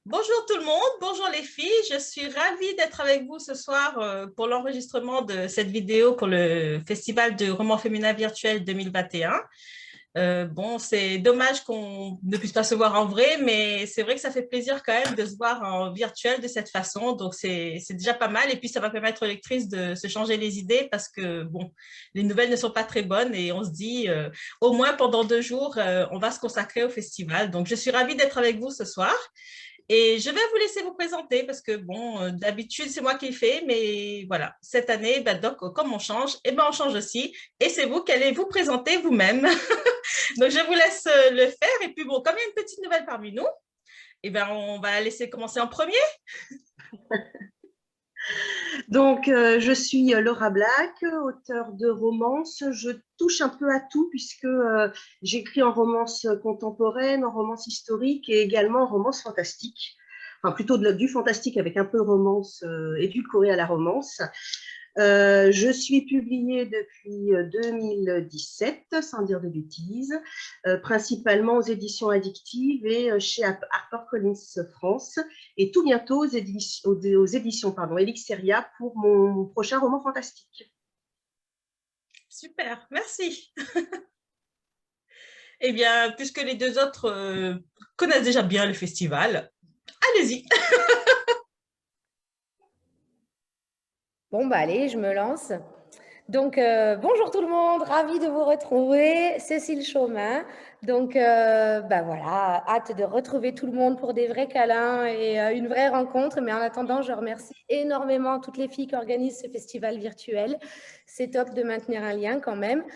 Bonjour tout le monde, bonjour les filles. Je suis ravie d'être avec vous ce soir pour l'enregistrement de cette vidéo pour le Festival de romans féminins virtuel 2021. Bon, c'est dommage qu'on ne puisse pas se voir en vrai, mais c'est vrai que ça fait plaisir quand même de se voir en virtuel de cette façon. Donc, c'est déjà pas mal. Et puis, ça va permettre aux lectrices de se changer les idées parce que, bon, les nouvelles ne sont pas très bonnes et on se dit, au moins pendant 2 jours, on va se consacrer au festival. Donc, je suis ravie d'être avec vous ce soir. Et je vais vous laisser vous présenter parce que, bon, d'habitude, c'est moi qui le fais, mais voilà, cette année, bah, donc, comme on change, eh ben, on change aussi. Et c'est vous qui allez vous présenter vous-même. Donc, je vous laisse le faire. Et puis, bon, comme il y a une petite nouvelle parmi nous, eh ben, on va laisser commencer en premier. Je suis Laura Black, auteure de romances. Je touche un peu à tout puisque j'écris en romance contemporaine, en romance historique et également en romance fantastique. Enfin, plutôt du fantastique avec un peu de romance édulcorée à la romance. Je suis publiée depuis 2017, sans dire de bêtises, principalement aux éditions Addictives et chez HarperCollins France, et tout bientôt aux éditions Elixeria pour mon prochain roman fantastique. Super, merci. Eh bien, puisque les deux autres connaissent déjà bien le festival, allez-y. Bon, bah allez, je me lance. Bonjour tout le monde, ravie de vous retrouver, Cécile Chaumin. Bah voilà, hâte de retrouver tout le monde pour des vrais câlins et une vraie rencontre. Mais en attendant, je remercie énormément toutes les filles qui organisent ce festival virtuel. C'est top de maintenir un lien quand même.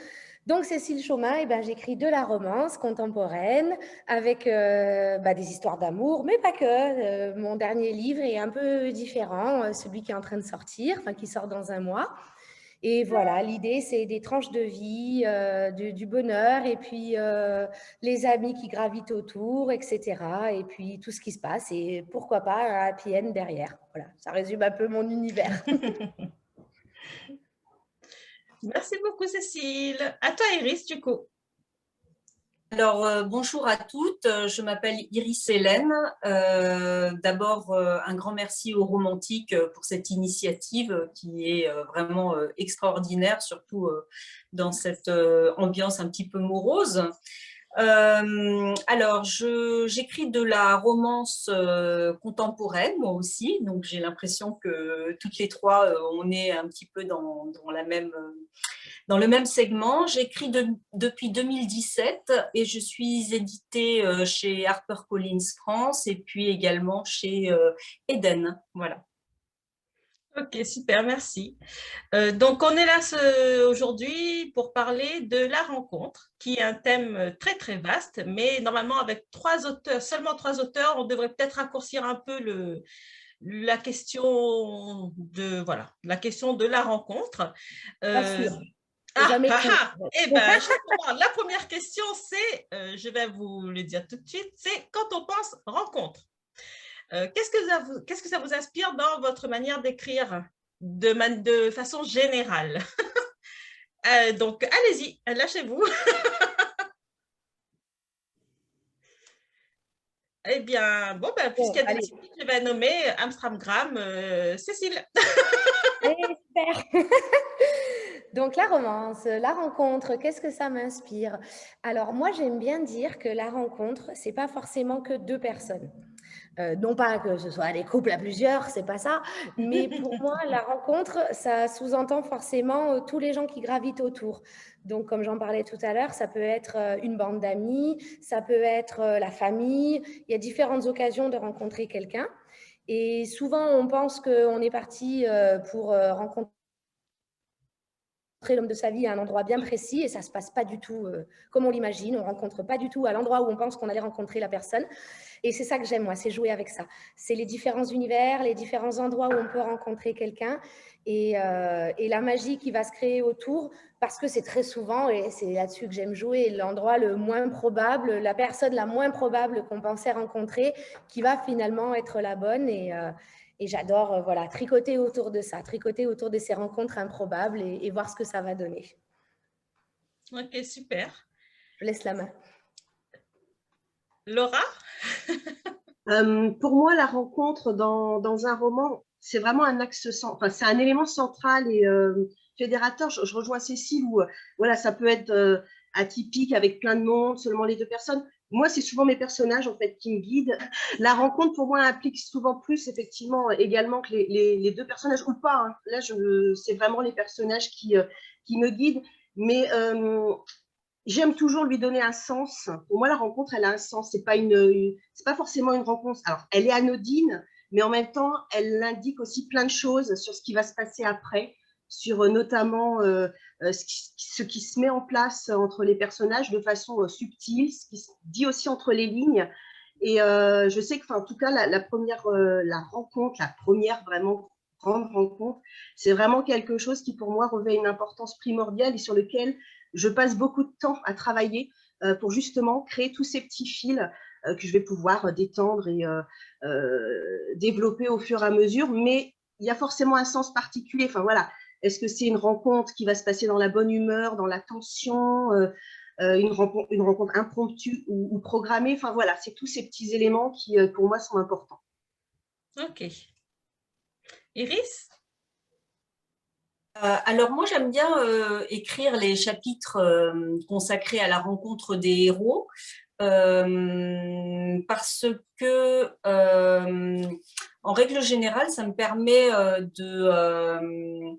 Donc, Cécile Chaumin, j'écris de la romance contemporaine avec des histoires d'amour, mais pas que. Mon dernier livre est un peu différent, celui qui est en train de sortir, enfin qui sort dans un mois. Et voilà, l'idée, c'est des tranches de vie, du bonheur, et puis les amis qui gravitent autour, etc. Et puis tout ce qui se passe, et pourquoi pas un happy end derrière. Voilà, ça résume un peu mon univers. Merci beaucoup, Cécile. À toi, Iris, du coup. Alors, bonjour à toutes, je m'appelle Iris Hélène. D'abord, un grand merci aux Romantiques pour cette initiative qui est vraiment extraordinaire, surtout dans cette ambiance un petit peu morose. Alors, j'écris de la romance contemporaine, moi aussi, donc j'ai l'impression que toutes les trois, on est un petit peu dans le même segment. J'écris depuis 2017 et je suis éditée chez HarperCollins France et puis également chez Eden. Voilà. Ok, super, merci. Donc, on est là aujourd'hui pour parler de la rencontre, qui est un thème très, très vaste, mais normalement, avec seulement 3 auteurs, on devrait peut-être raccourcir un peu la question la question de la rencontre. Pas sûr. Ah, Jamais ah, trop. ah. Eh bien, justement, la première question, c'est, je vais vous le dire tout de suite, c'est quand on pense rencontre. Qu'est-ce que ça vous inspire dans votre manière d'écrire de façon générale? Donc, allez-y, lâchez-vous. Eh bien, bon, ben, Bon, puisqu'il y a des allez. typiques, je vais nommer Amstramgram Cécile. Allez, super. Donc, la romance, la rencontre, qu'est-ce que ça m'inspire? Alors, moi, j'aime bien dire que la rencontre, c'est pas forcément que deux personnes. Non pas que ce soit des couples à plusieurs, c'est pas ça, mais pour moi, la rencontre, ça sous-entend forcément tous les gens qui gravitent autour. Donc, comme j'en parlais tout à l'heure, ça peut être une bande d'amis, ça peut être la famille. Il y a différentes occasions de rencontrer quelqu'un. Et souvent, on pense qu'on est parti pour rencontrer l'homme de sa vie à un endroit bien précis et ça ne se passe pas du tout comme on l'imagine. On ne rencontre pas du tout à l'endroit où on pense qu'on allait rencontrer la personne. Et c'est ça que j'aime, moi, c'est jouer avec ça. C'est les différents univers, les différents endroits où on peut rencontrer quelqu'un et la magie qui va se créer autour parce que c'est très souvent, et c'est là-dessus que j'aime jouer, l'endroit le moins probable, la personne la moins probable qu'on pensait rencontrer qui va finalement être la bonne et j'adore voilà, tricoter autour de ça, tricoter autour de ces rencontres improbables et voir ce que ça va donner. Ok, super. Je laisse la main. Laura? Pour moi, la rencontre dans un roman, c'est vraiment un axe, enfin, c'est un élément central et fédérateur. Je rejoins Cécile où voilà, ça peut être atypique avec plein de monde, seulement les deux personnes. Moi, c'est souvent mes personnages en fait qui me guident. La rencontre pour moi implique souvent plus effectivement également que les deux personnages ou pas. Hein. Là, c'est vraiment les personnages qui me guident. Mais j'aime toujours lui donner un sens. Pour moi, la rencontre, elle a un sens. C'est pas forcément une rencontre. Alors, elle est anodine, mais en même temps, elle indique aussi plein de choses sur ce qui va se passer après, sur notamment ce qui se met en place entre les personnages de façon subtile, ce qui se dit aussi entre les lignes. Et je sais que, en tout cas, la première, la rencontre, la première vraiment grande rencontre, c'est vraiment quelque chose qui, pour moi, revêt une importance primordiale et sur lequel je passe beaucoup de temps à travailler pour justement créer tous ces petits fils que je vais pouvoir détendre et développer au fur et à mesure. Mais il y a forcément un sens particulier. Enfin voilà, est-ce que c'est une rencontre qui va se passer dans la bonne humeur, dans la tension, une rencontre impromptue ou programmée? Enfin voilà, c'est tous ces petits éléments qui, pour moi, sont importants. Ok. Iris? Alors moi j'aime bien écrire les chapitres consacrés à la rencontre des héros parce que en règle générale ça me permet de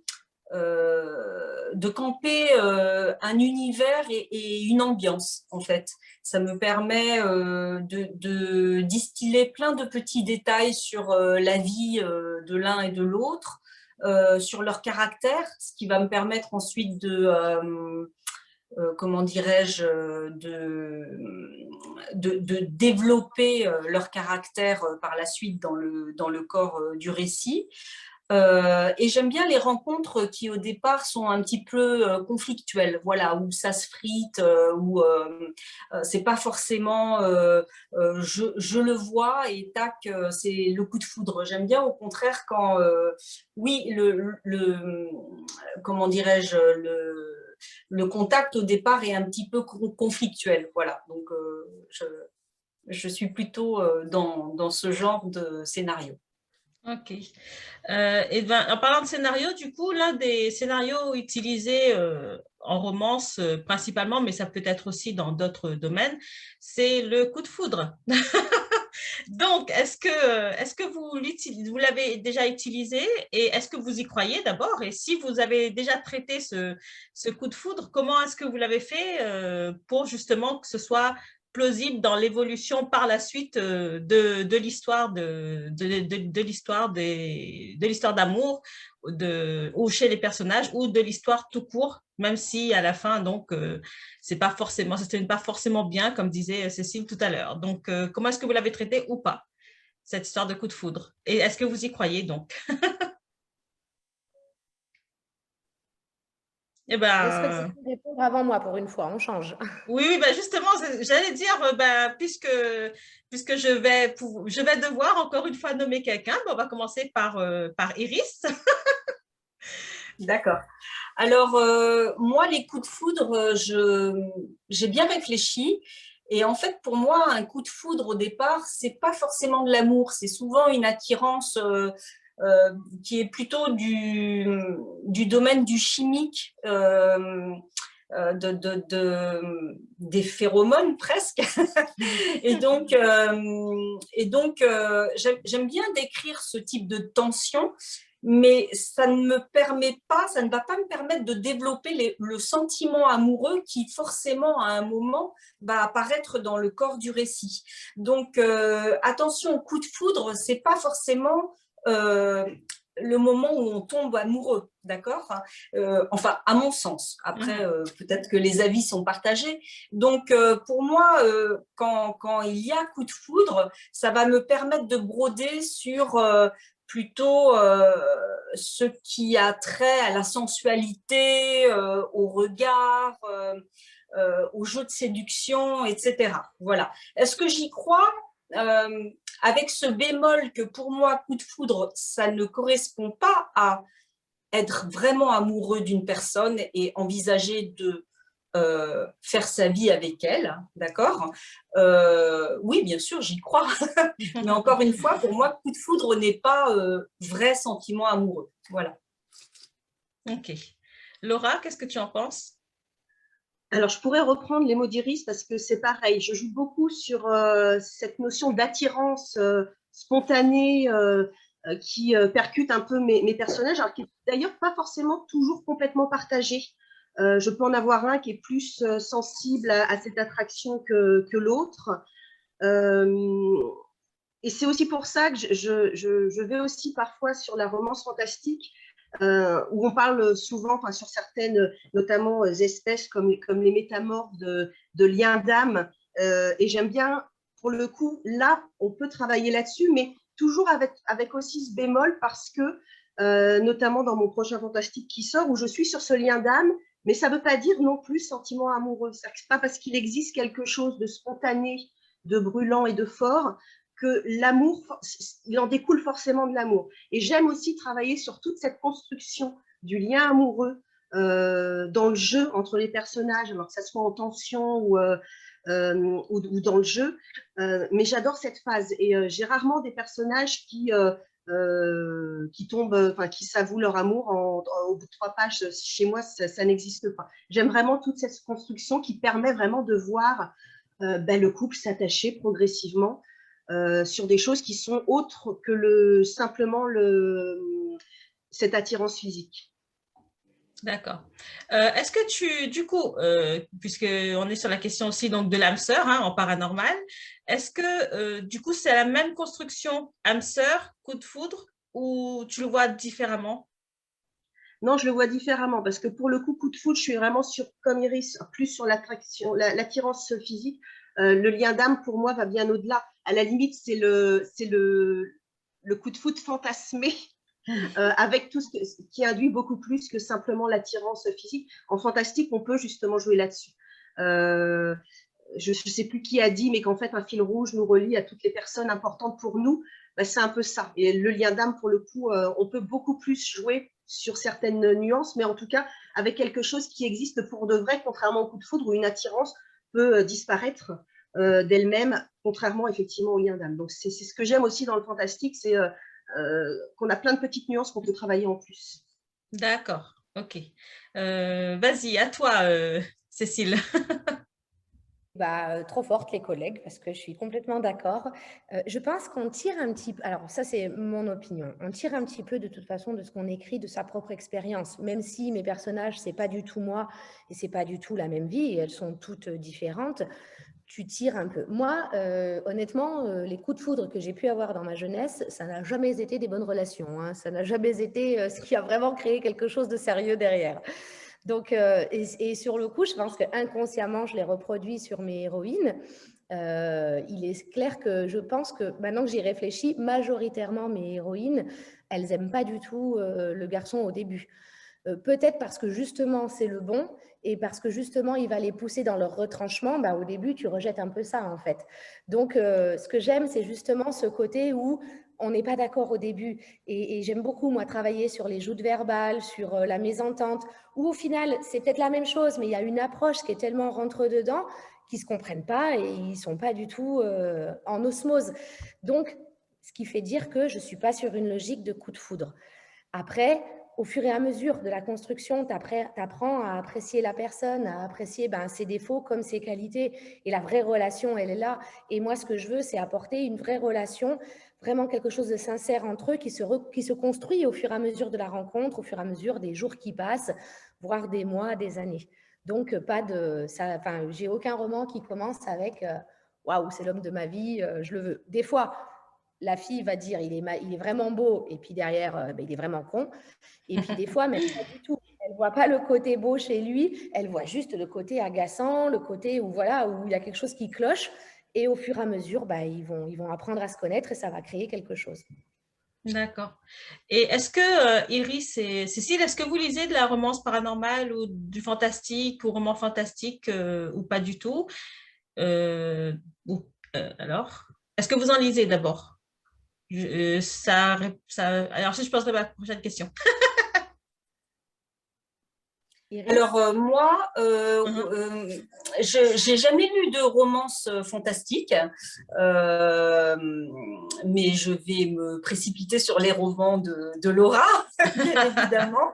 camper un univers et une ambiance en fait. Ça me permet de distiller plein de petits détails sur la vie de l'un et de l'autre. Sur leur caractère, ce qui va me permettre ensuite comment dirais-je, de développer leur caractère par la suite dans le corps du récit. Et j'aime bien les rencontres qui au départ sont un petit peu conflictuelles, voilà, où ça se frite, où c'est pas forcément je le vois et tac, c'est le coup de foudre. J'aime bien au contraire quand, oui, comment dirais-je, le contact au départ est un petit peu conflictuel, voilà. Donc je suis plutôt dans ce genre de scénario. Ok. Et ben, en parlant de scénario, du coup, l'un des scénarios utilisés en romance principalement, mais ça peut être aussi dans d'autres domaines, c'est le coup de foudre. Donc, est-ce que vous l'avez déjà utilisé et est-ce que vous y croyez d'abord? Et si vous avez déjà traité ce coup de foudre, comment est-ce que vous l'avez fait pour justement que ce soit plausible dans l'évolution par la suite de l'histoire de l'histoire d'amour ou chez les personnages ou de l'histoire tout court, même si à la fin donc c'est pas forcément, ça se termine pas forcément bien comme disait Cécile tout à l'heure. Donc comment est-ce que vous l'avez traité ou pas cette histoire de coup de foudre? Et est-ce que vous y croyez donc? Eh Laisse-moi ben, répondre avant moi pour une fois, on change. oui, oui, ben justement, j'allais dire, ben, puisque je vais devoir encore une fois nommer quelqu'un, ben, on va commencer par Iris. D'accord. Alors, moi, les coups de foudre, j'ai bien réfléchi. Et en fait, pour moi, un coup de foudre au départ, c'est pas forcément de l'amour, c'est souvent une attirance qui est plutôt du domaine du chimique, des phéromones presque. Et donc, j'aime bien décrire ce type de tension, mais ça ne va pas me permettre de développer le sentiment amoureux qui forcément à un moment va apparaître dans le corps du récit. Donc attention au coup de foudre, c'est pas forcément le moment où on tombe amoureux, d'accord? Enfin, à mon sens. Après, peut-être que les avis sont partagés. Donc, pour moi, quand il y a coup de foudre, ça va me permettre de broder sur plutôt ce qui a trait à la sensualité, au regard, au jeu de séduction, etc. Voilà. Est-ce que j'y crois? Avec ce bémol que pour moi, coup de foudre, ça ne correspond pas à être vraiment amoureux d'une personne et envisager de faire sa vie avec elle, d'accord. Oui, bien sûr, j'y crois. Mais encore une fois, pour moi, coup de foudre n'est pas vrai sentiment amoureux. Voilà. Ok. Laura, qu'est-ce que tu en penses? Alors, je pourrais reprendre les mots d'Iris parce que c'est pareil. Je joue beaucoup sur cette notion d'attirance spontanée qui percute un peu mes personnages, alors qui n'est d'ailleurs pas forcément toujours complètement partagée. Je peux en avoir un qui est plus sensible à cette attraction que l'autre. Et c'est aussi pour ça que je vais aussi parfois sur la romance fantastique, où on parle souvent, enfin, sur certaines, notamment espèces comme les métamorphes de liens d'âme. Et j'aime bien, pour le coup, là, on peut travailler là-dessus, mais toujours avec aussi ce bémol parce que, notamment dans mon prochain fantastique qui sort, où je suis sur ce lien d'âme, mais ça ne veut pas dire non plus sentiment amoureux. Ce n'est pas parce qu'il existe quelque chose de spontané, de brûlant et de fort que l'amour, il en découle forcément de l'amour. Et j'aime aussi travailler sur toute cette construction du lien amoureux dans le jeu entre les personnages, alors que ça soit en tension ou dans le jeu. Mais j'adore cette phase. Et j'ai rarement des personnages qui tombent, enfin, qui s'avouent leur amour au bout de 3 pages. Chez moi, ça n'existe pas. J'aime vraiment toute cette construction qui permet vraiment de voir le couple s'attacher progressivement sur des choses qui sont autres que simplement cette attirance physique. D'accord. Est-ce que du coup, puisqu'on est sur la question aussi donc, de l'âme sœur en paranormal, est-ce que du coup, c'est la même construction âme sœur, coup de foudre, ou tu le vois différemment? Non, je le vois différemment parce que pour le coup de foudre, je suis vraiment comme Iris, plus sur l'attraction, l'attirance physique. Le lien d'âme, pour moi, va bien au-delà. À la limite, c'est le coup de foudre fantasmé avec tout ce qui induit beaucoup plus que simplement l'attirance physique. En fantastique, on peut justement jouer là-dessus. Je ne sais plus qui a dit, mais qu'en fait, un fil rouge nous relie à toutes les personnes importantes pour nous. C'est un peu ça. Et le lien d'âme, pour le coup, on peut beaucoup plus jouer sur certaines nuances, mais en tout cas, avec quelque chose qui existe pour de vrai, contrairement au coup de foudre où une attirance peut disparaître d'elle-même, contrairement effectivement au lien d'âme. Donc, c'est ce que j'aime aussi dans le fantastique, c'est qu'on a plein de petites nuances qu'on peut travailler en plus. D'accord, ok. Vas-y, à toi, Cécile. Trop forte les collègues parce que je suis complètement d'accord. Je pense qu'on tire un petit peu, alors ça c'est mon opinion, on tire un petit peu de toute façon de ce qu'on écrit, de sa propre expérience, même si mes personnages c'est pas du tout moi et c'est pas du tout la même vie et elles sont toutes différentes, tu tires un peu. Moi, honnêtement, les coups de foudre que j'ai pu avoir dans ma jeunesse, ça n'a jamais été des bonnes relations, hein. Ça n'a jamais été ce qui a vraiment créé quelque chose de sérieux derrière. Donc, et sur le coup, je pense qu'inconsciemment, je l'ai reproduit sur mes héroïnes. Il est clair que je pense que maintenant que j'y réfléchis, majoritairement mes héroïnes, elles n'aiment pas du tout le garçon au début. Peut-être parce que justement c'est le bon et parce que justement il va les pousser dans leur retranchement, au début tu rejettes un peu ça en fait. Donc ce que j'aime c'est justement ce côté où on n'est pas d'accord au début et j'aime beaucoup moi travailler sur les joutes verbales, sur la mésentente, où au final c'est peut-être la même chose mais il y a une approche qui est tellement rentre-dedans qu'ils ne se comprennent pas et ils ne sont pas du tout en osmose. Donc ce qui fait dire que je ne suis pas sur une logique de coup de foudre. Après, au fur et à mesure de la construction, tu apprends à apprécier la personne, à apprécier ses défauts comme ses qualités. Et la vraie relation, elle est là. Et moi, ce que je veux, c'est apporter une vraie relation, vraiment quelque chose de sincère entre eux qui se construit au fur et à mesure de la rencontre, au fur et à mesure des jours qui passent, voire des mois, des années. Donc, j'ai aucun roman qui commence avec waouh, c'est l'homme de ma vie, je le veux. Des fois, la fille va dire il est vraiment beau et puis derrière il est vraiment con, et puis des fois même pas du tout, elle voit pas le côté beau chez lui, elle voit juste le côté agaçant, le côté où il y a quelque chose qui cloche, et au fur et à mesure ils vont apprendre à se connaître et ça va créer quelque chose. D'accord. Et est-ce que Iris et Cécile, est-ce que vous lisez de la romance paranormale ou du fantastique ou roman fantastique ou pas du tout alors, est-ce que vous en lisez d'abord? Alors, je poserai ma prochaine question. Iris? Alors, moi, je n'ai jamais lu de romance fantastique, mais je vais me précipiter sur les romans de Laura, bien évidemment.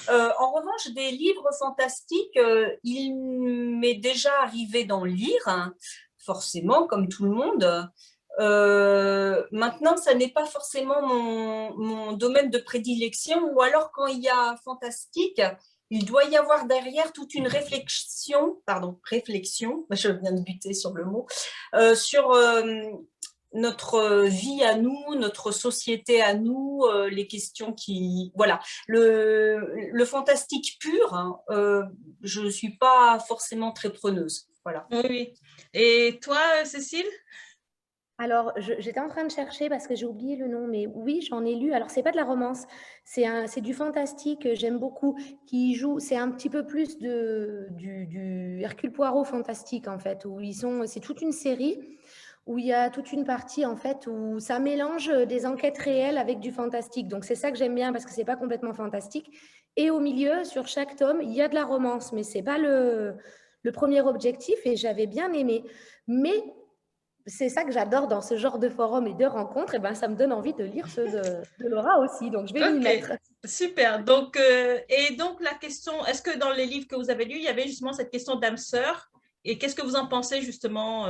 En revanche, des livres fantastiques, il m'est déjà arrivé d'en lire, hein, forcément, comme tout le monde. Maintenant, ça n'est pas forcément mon domaine de prédilection, ou alors quand il y a fantastique, il doit y avoir derrière toute une réflexion, je viens de buter sur le mot, sur notre vie à nous, notre société à nous, les questions qui… Voilà, le fantastique pur, hein, je ne suis pas forcément très preneuse. Voilà. Oui. Et toi, Cécile? Alors, j'étais en train de chercher parce que j'ai oublié le nom, mais oui, j'en ai lu. Alors, c'est pas de la romance, c'est du fantastique, j'aime beaucoup, qui joue, c'est un petit peu plus du Hercule Poirot fantastique, en fait, où c'est toute une série, où il y a toute une partie, en fait, où ça mélange des enquêtes réelles avec du fantastique. Donc, c'est ça que j'aime bien parce que c'est pas complètement fantastique. Et au milieu, sur chaque tome, il y a de la romance, mais c'est pas le premier objectif et j'avais bien aimé. Mais c'est ça que j'adore dans ce genre de forum et de rencontres, et ben ça me donne envie de lire ceux de Laura aussi, donc je vais m'y Ok, mettre. super. Donc, et donc la question, est-ce que dans les livres que vous avez lus, il y avait justement cette question d'âme sœur? Et qu'est-ce que vous en pensez justement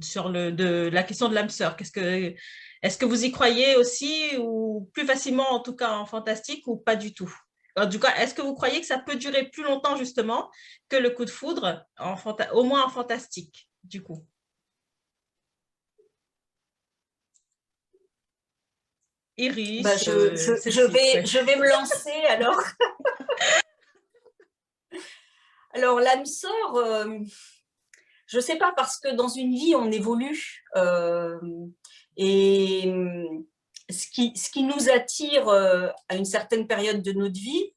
sur de la question de l'âme sœur? Est-ce que vous y croyez aussi, ou plus facilement en tout cas en fantastique, ou pas du tout? En tout cas, est-ce que vous croyez que ça peut durer plus longtemps justement que le coup de foudre, au moins en fantastique, du coup? Bah, Iris, Cécile, je vais me lancer alors. Alors, l'âme sœur, je ne sais pas, parce que dans une vie, on évolue. Et ce qui nous attire à une certaine période de notre vie,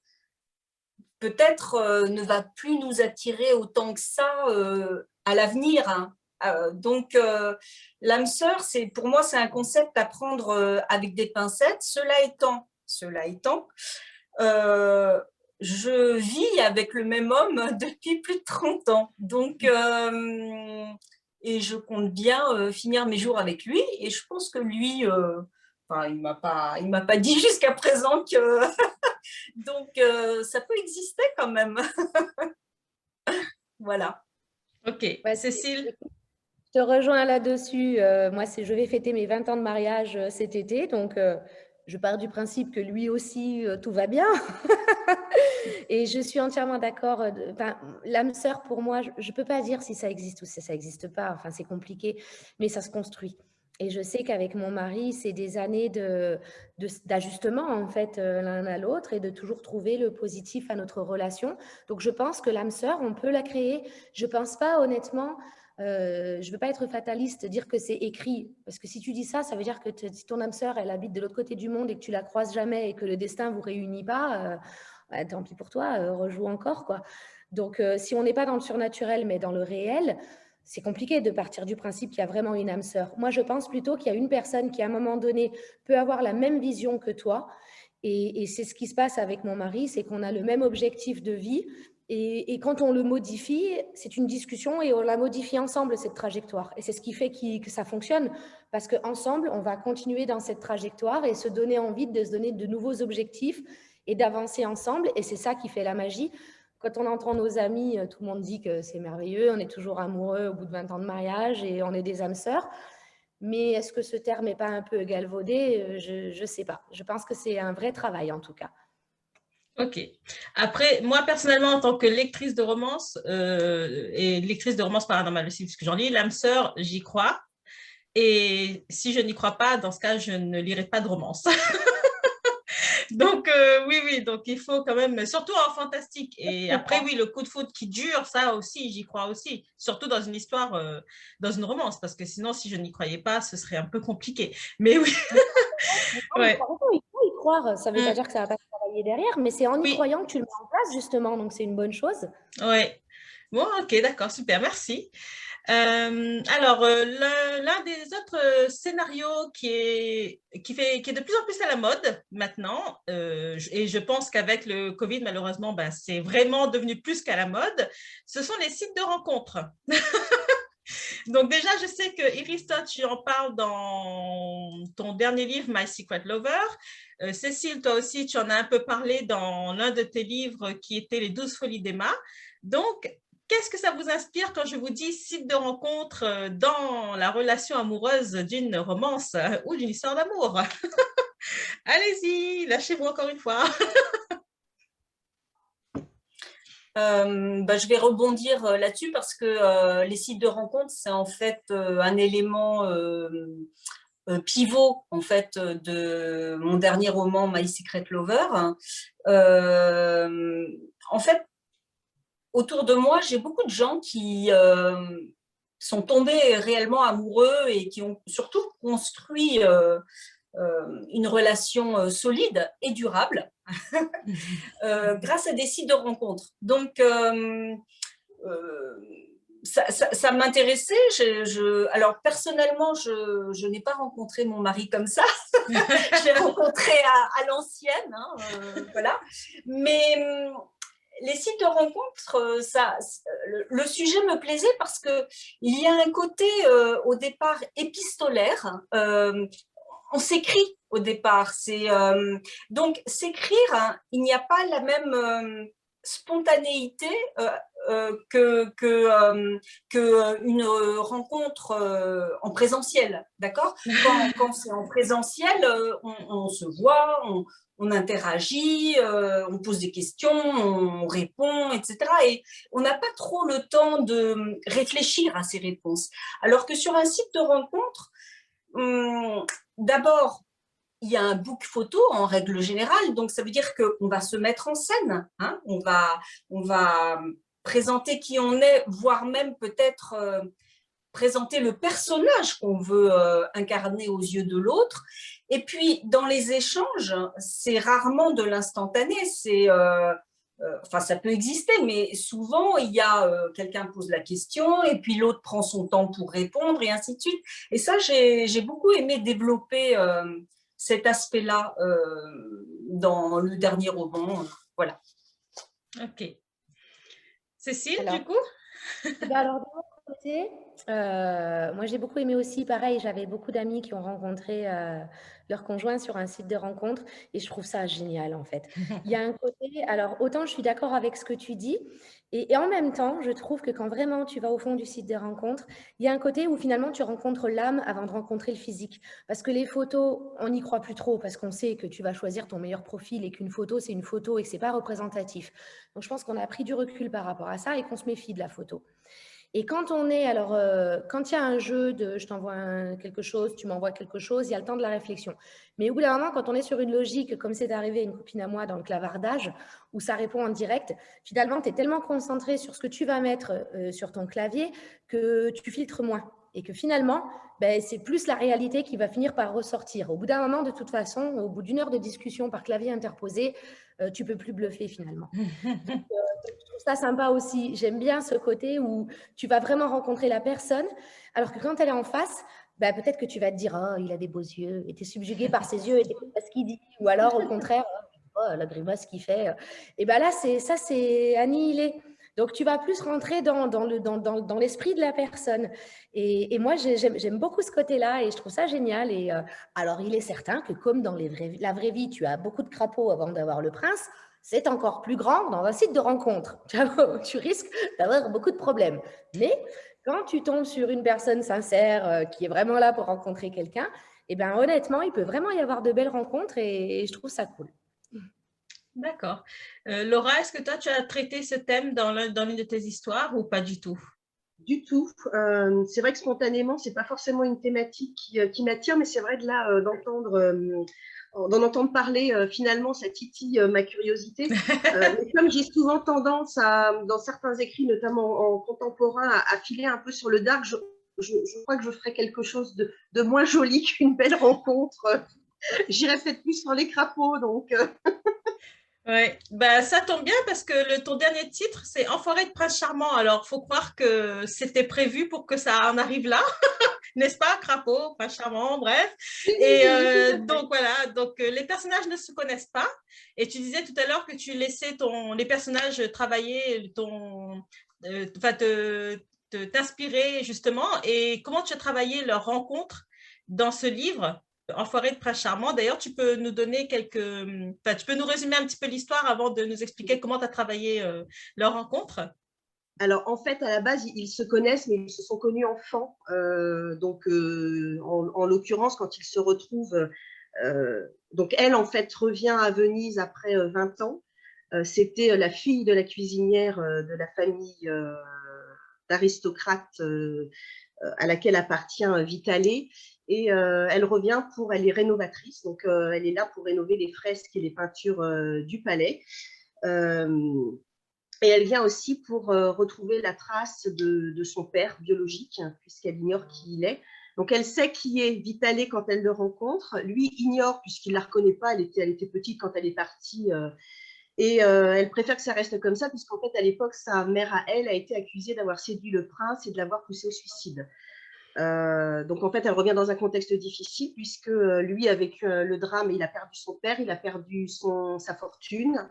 peut-être ne va plus nous attirer autant que ça à l'avenir, hein. Donc, l'âme sœur, pour moi, c'est un concept à prendre avec des pincettes. Cela étant, je vis avec le même homme depuis plus de 30 ans. Donc, et je compte bien finir mes jours avec lui. Et je pense que lui, enfin, il m'a pas dit jusqu'à présent que… Donc, ça peut exister quand même. Voilà. Ok, Ouais, Cécile. je te rejoins là-dessus. Moi, je vais fêter mes 20 ans de mariage cet été, donc je pars du principe que lui aussi, tout va bien. Et je suis entièrement d'accord. L'âme sœur, pour moi, je ne peux pas dire si ça existe ou si ça n'existe pas. Enfin, c'est compliqué, mais ça se construit. Et je sais qu'avec mon mari, c'est des années d'ajustement, en fait, l'un à l'autre et de toujours trouver le positif à notre relation. Donc, je pense que l'âme sœur, on peut la créer. Je ne pense pas, honnêtement, je ne veux pas être fataliste, dire que c'est écrit. Parce que si tu dis ça, ça veut dire que si ton âme sœur, elle habite de l'autre côté du monde et que tu la croises jamais et que le destin ne vous réunit pas… bah, tant pis pour toi, rejoue encore, quoi. Donc, si on n'est pas dans le surnaturel, mais dans le réel, c'est compliqué de partir du principe qu'il y a vraiment une âme sœur. Moi, je pense plutôt qu'il y a une personne qui, à un moment donné, peut avoir la même vision que toi. Et c'est ce qui se passe avec mon mari, c'est qu'on a le même objectif de vie. Et quand on le modifie, c'est une discussion et on la modifie ensemble, cette trajectoire. Et c'est ce qui fait que ça fonctionne. Parce qu'ensemble, on va continuer dans cette trajectoire et se donner envie de se donner de nouveaux objectifs et d'avancer ensemble. Et c'est ça qui fait la magie. Quand on entend nos amis, tout le monde dit que c'est merveilleux, on est toujours amoureux au bout de 20 ans de mariage et on est des âmes sœurs. Mais est-ce que ce terme n'est pas un peu galvaudé? Je ne sais pas. Je pense que c'est un vrai travail en tout cas. Ok. Après, moi, personnellement, en tant que lectrice de romance et lectrice de romance paranormale aussi, puisque j'en lis, l'âme sœur, j'y crois. Et si je n'y crois pas, dans ce cas, je ne lirai pas de romance. Donc, oui, donc il faut quand même, surtout en fantastique. Et après, oui, le coup de foudre qui dure, ça aussi, j'y crois aussi. Surtout dans une histoire, dans une romance, parce que sinon, si je n'y croyais pas, ce serait un peu compliqué. Mais oui. Ouais. Il faut y croire. Ça ne veut pas dire que ça ne va pas travailler derrière, mais c'est en y Oui, croyant que tu le mets en place, justement. Donc, c'est une bonne chose. ouais. Bon, ok, d'accord, super, merci. L'un des autres scénarios qui est de plus en plus à la mode maintenant, et je pense qu'avec le Covid, malheureusement, ben, c'est vraiment devenu plus qu'à la mode, ce sont les sites de rencontres. Donc déjà, je sais que Iris, toi, tu en parles dans ton dernier livre, My Secret Lover. Cécile, toi aussi, tu en as un peu parlé dans l'un de tes livres qui était Les 12 folies d'Emma. Donc, qu'est-ce que ça vous inspire quand je vous dis site de rencontre dans la relation amoureuse d'une romance ou d'une histoire d'amour? Allez-y, lâchez-vous encore une fois. Je vais rebondir là-dessus parce que les sites de rencontres, c'est en fait un élément pivot en fait de mon dernier roman My Secret Lover. En fait, autour de moi, j'ai beaucoup de gens qui sont tombés réellement amoureux et qui ont surtout construit une relation solide et durable grâce à des sites de rencontres. Donc, ça m'intéressait. Alors, personnellement, je n'ai pas rencontré mon mari comme ça. Je l'ai rencontré à l'ancienne. Voilà. Mais les sites de rencontres, le sujet me plaisait parce qu'il y a un côté au départ épistolaire. On s'écrit au départ. Donc, s'écrire, hein, il n'y a pas la même spontanéité qu'une rencontre en présentiel, d'accord? Quand c'est en présentiel, on se voit, on interagit, on pose des questions, on répond, etc. Et on n'a pas trop le temps de réfléchir à ces réponses. Alors que sur un site de rencontre, d'abord, il y a un book photo en règle générale, donc ça veut dire qu'on va se mettre en scène, hein, on va présenter qui on est, voire même peut-être présenter le personnage qu'on veut incarner aux yeux de l'autre. Et puis, dans les échanges, c'est rarement de l'instantané, enfin, ça peut exister, mais souvent, il y a quelqu'un pose la question et puis l'autre prend son temps pour répondre et ainsi de suite. Et ça, j'ai beaucoup aimé développer cet aspect-là dans le dernier roman. Voilà. Ok. Cécile, Alors, du coup? alors, de mon côté, moi j'ai beaucoup aimé aussi, pareil, j'avais beaucoup d'amis qui ont rencontré leur conjoint sur un site de rencontre et je trouve ça génial en fait. Il y a un côté, alors autant je suis d'accord avec ce que tu dis et en même temps, je trouve que quand vraiment tu vas au fond du site de rencontre, il y a un côté où finalement tu rencontres l'âme avant de rencontrer le physique. Parce que les photos, on n'y croit plus trop parce qu'on sait que tu vas choisir ton meilleur profil et qu'une photo c'est une photo et que c'est pas représentatif. Donc je pense qu'on a pris du recul par rapport à ça et qu'on se méfie de la photo. Et quand on est, alors, quand il y a un jeu de je t'envoie quelque chose, tu m'envoies quelque chose, il y a le temps de la réflexion. Mais au bout d'un moment, quand on est sur une logique, comme c'est arrivé à une copine à moi dans le clavardage, où ça répond en direct, finalement, tu es tellement concentré sur ce que tu vas mettre sur ton clavier que tu filtres moins. Et que finalement, ben, c'est plus la réalité qui va finir par ressortir. Au bout d'un moment, de toute façon, au bout d'une heure de discussion par clavier interposé, tu ne peux plus bluffer finalement. Donc, je trouve ça sympa aussi. J'aime bien ce côté où tu vas vraiment rencontrer la personne, alors que quand elle est en face, bah, peut-être que tu vas te dire « Oh, il a des beaux yeux » et tu es subjugué par ses yeux et tu n'écoutes pas ce qu'il dit. Ou alors, au contraire, oh, la grimace qu'il fait. Et bien là, ça, c'est annihilé. Donc, tu vas plus rentrer dans l'esprit de la personne. Et moi, j'aime beaucoup ce côté-là et je trouve ça génial. Et alors, il est certain que comme dans la vraie vie, tu as beaucoup de crapauds avant d'avoir le prince, c'est encore plus grand dans un site de rencontre. Tu risques d'avoir beaucoup de problèmes. Mais quand tu tombes sur une personne sincère qui est vraiment là pour rencontrer quelqu'un, eh ben, honnêtement, il peut vraiment y avoir de belles rencontres et je trouve ça cool. D'accord. Laura, est-ce que toi, tu as traité ce thème dans l'une de tes histoires ou pas du tout? Du tout. C'est vrai que spontanément, c'est pas forcément une thématique qui m'attire, mais c'est vrai de là d'en entendre parler, finalement, ça titille ma curiosité. Mais comme j'ai souvent tendance dans certains écrits, notamment en contemporain, à filer un peu sur le dark, je crois que je ferai quelque chose de moins joli qu'une belle rencontre. J'irai peut-être plus sur les crapauds, donc. Ouais, bah, ça tombe bien parce que ton dernier titre, c'est Enfoiré de Prince Charmant. Alors, faut croire que c'était prévu pour que ça en arrive là, n'est-ce pas? Crapaud, Prince Charmant, bref. Oui, oui, Et oui, tout à fait. donc, voilà. Donc, les personnages ne se connaissent pas. Et tu disais tout à l'heure que tu laissais les personnages travailler, enfin, t'inspirer justement. Et comment tu as travaillé leur rencontre dans ce livre? Enfoiré de Prince Charmant. D'ailleurs, tu peux nous donner enfin, tu peux nous résumer un petit peu l'histoire avant de nous expliquer comment tu as travaillé leur rencontre? Alors, en fait, à la base, ils se connaissent, mais ils se sont connus enfants. En l'occurrence, quand ils se retrouvent, donc elle, en fait, revient à Venise après 20 ans. C'était la fille de la cuisinière de la famille d'aristocrates à laquelle appartient Vitale. Et elle revient elle est rénovatrice, donc elle est là pour rénover les fresques et les peintures du palais. Et elle vient aussi pour retrouver la trace de son père biologique, puisqu'elle ignore qui il est. Donc, elle sait qui est Vitale quand elle le rencontre. Lui ignore, puisqu'il ne la reconnaît pas. Elle était petite quand elle est partie. Et elle préfère que ça reste comme ça, puisqu'en fait, à l'époque, sa mère à elle a été accusée d'avoir séduit le prince et de l'avoir poussé au suicide. Donc, en fait, elle revient dans un contexte difficile, puisque lui, avec le drame, il a perdu son père, il a perdu sa fortune,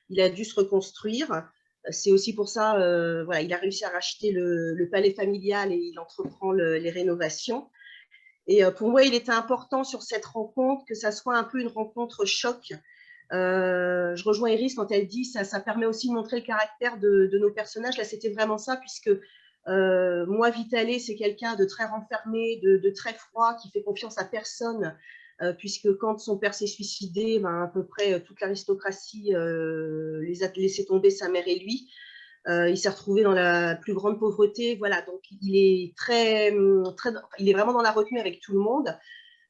il a dû se reconstruire. C'est aussi pour ça, voilà, il a réussi à racheter le palais familial et il entreprend les rénovations. Et pour moi, il était important sur cette rencontre que ça soit un peu une rencontre choc. Je rejoins Iris quand elle dit ça permet aussi de montrer le caractère de nos personnages. Là, c'était vraiment ça, puisque moi, Vitale, c'est quelqu'un de très renfermé, de très froid, qui fait confiance à personne, puisque quand son père s'est suicidé, ben, à peu près toute l'aristocratie les a laissé tomber, sa mère et lui. Il s'est retrouvé dans la plus grande pauvreté. Voilà, donc il est il est vraiment dans la retenue avec tout le monde.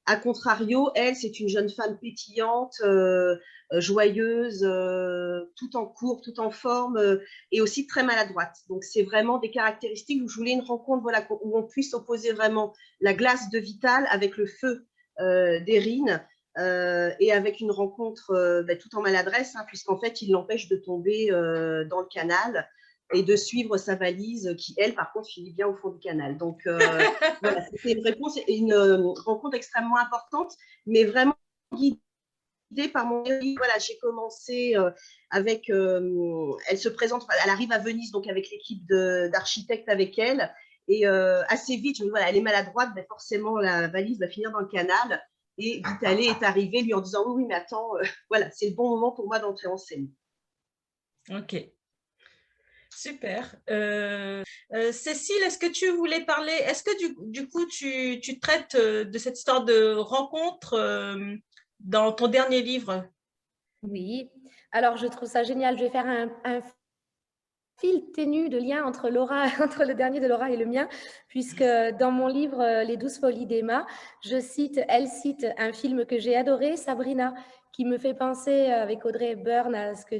A contrario, elle, c'est une jeune femme pétillante, joyeuse, tout en cours, tout en forme, et aussi très maladroite. Donc, c'est vraiment des caractéristiques où je voulais une rencontre, voilà, où on puisse opposer vraiment la glace de Vital avec le feu d'Erin, et avec une rencontre tout en maladresse, hein, puisqu'en fait, il l'empêche de tomber dans le canal et de suivre sa valise qui, elle, par contre, finit bien au fond du canal. Donc, voilà, c'était une réponse et une rencontre extrêmement importante, mais vraiment guidée par mon mari. Voilà, j'ai commencé avec, elle se présente, elle arrive à Venise, donc avec l'équipe d'architectes avec elle, et assez vite, je me dis, voilà, elle est maladroite, ben forcément la valise va finir dans le canal, et Vitale est arrivée lui en disant, oui, mais attends, voilà, c'est le bon moment pour moi d'entrer en scène. Ok. Super. Cécile, est-ce que tu voulais parler, est-ce que du coup tu traites de cette histoire de rencontre dans ton dernier livre? Oui, alors je trouve ça génial. Je vais faire un fil ténu de lien entre Laura, entre le dernier de Laura et le mien, puisque dans mon livre Les 12 folies d'Emma, elle cite un film que j'ai adoré, Sabrina, qui me fait penser avec Audrey Hepburn à ce que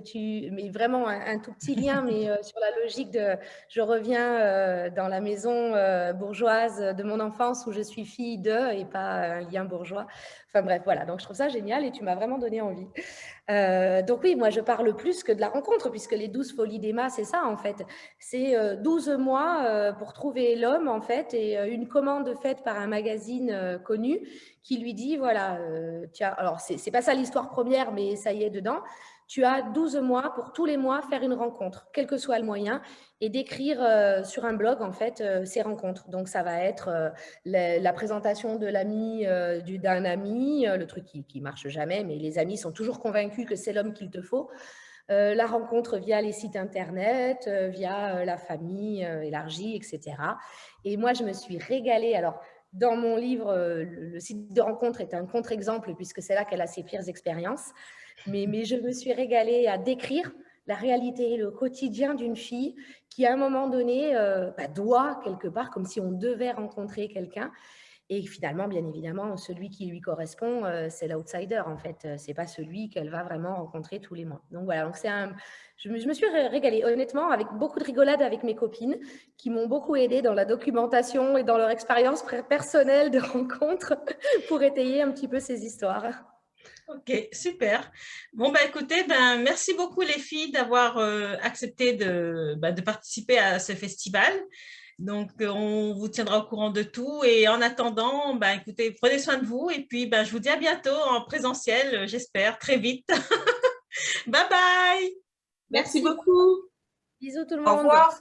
mais vraiment un tout petit lien, mais sur la logique de je reviens dans la maison bourgeoise de mon enfance où je suis fille d'eux et pas un lien bourgeois. Enfin bref, voilà, donc je trouve ça génial et tu m'as vraiment donné envie. Donc oui, moi je parle plus que de la rencontre, puisque les 12 folies d'Emma, c'est ça en fait. C'est 12 mois pour trouver l'homme en fait, et une commande faite par un magazine connu qui lui dit, voilà, alors c'est pas ça l'histoire première, mais ça y est dedans, tu as 12 mois pour tous les mois faire une rencontre, quel que soit le moyen, et d'écrire sur un blog en fait ces rencontres. Donc ça va être la présentation de l'ami d'un ami, le truc qui marche jamais, mais les amis sont toujours convaincus que c'est l'homme qu'il te faut. La rencontre via les sites internet, via la famille élargie, etc. Et moi, je me suis régalée. Alors, dans mon livre, le site de rencontre est un contre-exemple puisque c'est là qu'elle a ses pires expériences. Mais je me suis régalée à décrire la réalité, le quotidien d'une fille qui, à un moment donné, doit quelque part, comme si on devait rencontrer quelqu'un. Et finalement, bien évidemment, celui qui lui correspond, c'est l'outsider, en fait. C'est pas celui qu'elle va vraiment rencontrer tous les mois. Donc voilà, donc je me suis régalée, honnêtement, avec beaucoup de rigolade avec mes copines qui m'ont beaucoup aidée dans la documentation et dans leur expérience personnelle de rencontre pour étayer un petit peu ces histoires. Ok, super. Bon, bah, écoutez, ben, merci beaucoup les filles d'avoir accepté de participer à ce festival. Donc, on vous tiendra au courant de tout. Et en attendant, ben, écoutez, prenez soin de vous. Et puis, ben, je vous dis à bientôt en présentiel, j'espère, très vite. Bye bye! Merci Merci. beaucoup. Bisous tout le Au monde. revoir.